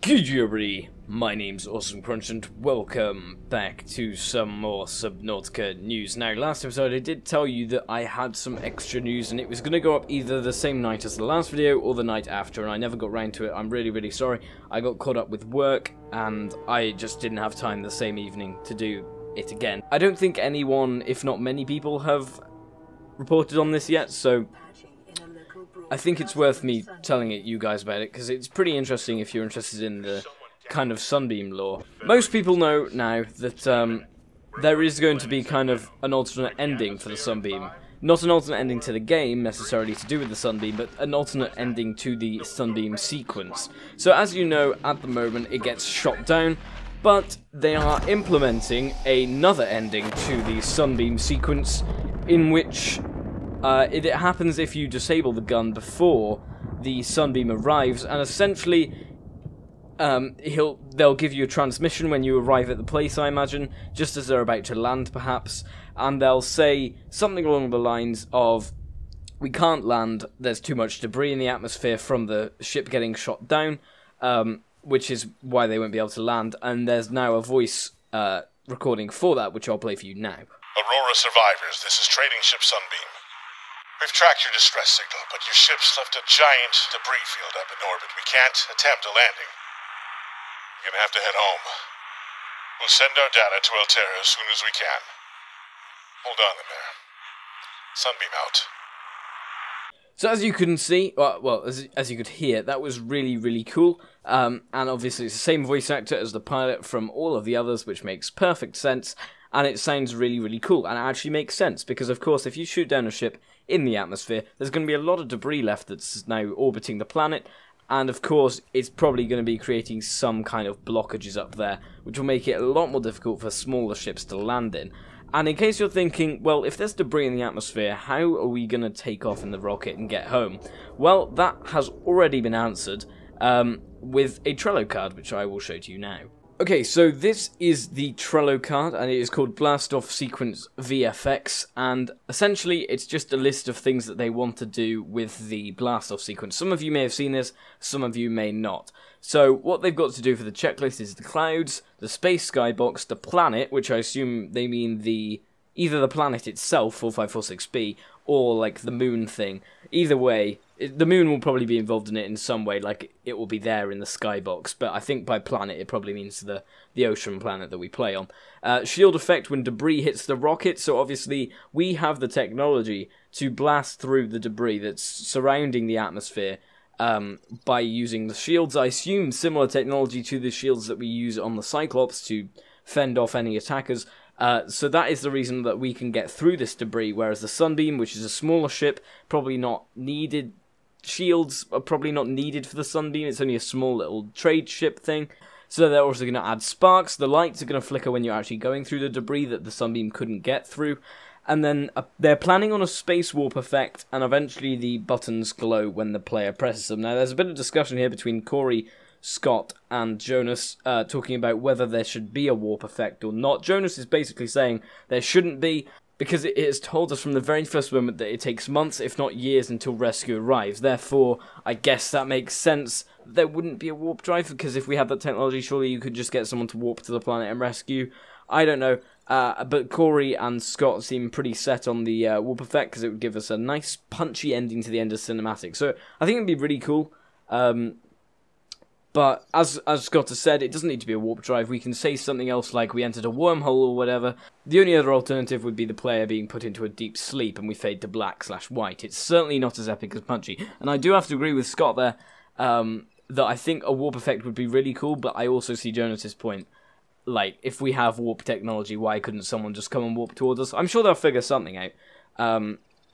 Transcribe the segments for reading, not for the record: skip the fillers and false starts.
Gigabyte, my name's Awesomecrunch and welcome back to some more Subnautica news. Now, last episode I did tell you that I had some extra news and it was going to go up either the same night as the last video or the night after, and I never got round to it. I'm really sorry. I got caught up with work and I just didn't have time the same evening to do it again. I don't think anyone, if not many people, have reported on this yet, so I think it's worth me telling you guys about it, because it's pretty interesting if you're interested in the kind of SUNBEAM lore. Most people know now that there is going to be kind of an alternate ending for the SUNBEAM. Not an alternate ending to the game, necessarily to do with the SUNBEAM, but an alternate ending to the SUNBEAM sequence. So as you know, at the moment it gets shot down, but they are implementing another ending to the SUNBEAM sequence, in which it happens if you disable the gun before the SUNBEAM arrives, and essentially they'll give you a transmission when you arrive at the place, I imagine, just as they're about to land perhaps, and they'll say something along the lines of, "We can't land, there's too much debris in the atmosphere from the ship getting shot down," which is why they won't be able to land, and there's now a voice recording for that, which I'll play for you now. Aurora survivors, this is trading ship SUNBEAM. We've tracked your distress signal, but your ship's left a giant debris field up in orbit. We can't attempt a landing. You're gonna have to head home. We'll send our data to Altera as soon as we can. Hold on in there. SUNBEAM out. So as you can see, as you could hear, that was really cool, and obviously it's the same voice actor as the pilot from all of the others, which makes perfect sense, and it sounds really cool, and it actually makes sense, because of course if you shoot down a ship in the atmosphere, there's going to be a lot of debris left that's now orbiting the planet, and of course it's probably going to be creating some kind of blockages up there, which will make it a lot more difficult for smaller ships to land in. And in case you're thinking, well, if there's debris in the atmosphere, how are we going to take off in the rocket and get home? Well, that has already been answered with a Trello card, which I will show to you now. Okay, so this is the Trello card, and it is called Blast Off Sequence VFX, and essentially it's just a list of things that they want to do with the Blast Off sequence. Some of you may have seen this, some of you may not. So what they've got to do for the checklist is the clouds, the space skybox, the planet, which I assume they mean either the planet itself, 4546b, or like the moon thing. Either way, the moon will probably be involved in it in some way, like it will be there in the skybox, but I think by planet it probably means the ocean planet that we play on. Shield effect when debris hits the rocket, so obviously we have the technology to blast through the debris that's surrounding the atmosphere by using the shields. I assume similar technology to the shields that we use on the Cyclops to fend off any attackers. So that is the reason that we can get through this debris, whereas the SUNBEAM, which is a smaller ship, probably not needed. Shields are probably not needed for the SUNBEAM, it's only a small little trade ship thing. So they're also going to add sparks, the lights are going to flicker when you're actually going through the debris that the SUNBEAM couldn't get through. And then they're planning on a space warp effect, and eventually the buttons glow when the player presses them. Now there's a bit of discussion here between Corey, Scott and Jonas talking about whether there should be a warp effect or not. Jonas is basically saying there shouldn't be, because it has told us from the very first moment that it takes months, if not years, until rescue arrives. Therefore, I guess that makes sense. There wouldn't be a warp drive, because if we had that technology, surely you could just get someone to warp to the planet and rescue. I don't know, but Corey and Scott seem pretty set on the warp effect, because it would give us a nice punchy ending to the end of cinematic. So I think it would be really cool. But as Scott has said, it doesn't need to be a warp drive. We can say something else like we entered a wormhole or whatever. The only other alternative would be the player being put into a deep sleep and we fade to black/white. It's certainly not as epic as punchy. And I do have to agree with Scott there that I think a warp effect would be really cool, but I also see Jonas's point. Like, if we have warp technology, why couldn't someone just come and warp towards us? I'm sure they'll figure something out.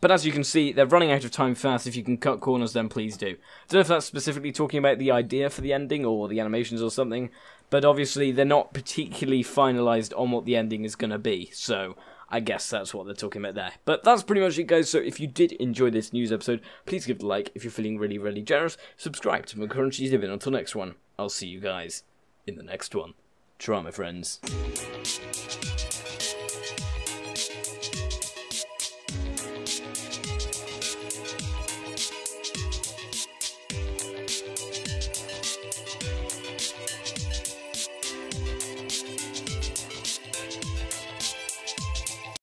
But as you can see, they're running out of time fast. If you can cut corners, then please do. I don't know if that's specifically talking about the idea for the ending or the animations or something, but obviously they're not particularly finalised on what the ending is going to be, so I guess that's what they're talking about there. But that's pretty much it, guys. So if you did enjoy this news episode, please give it a like. If you're feeling really generous, subscribe to McCrunchy's Living. Until next one, I'll see you guys in the next one. Try, my friends.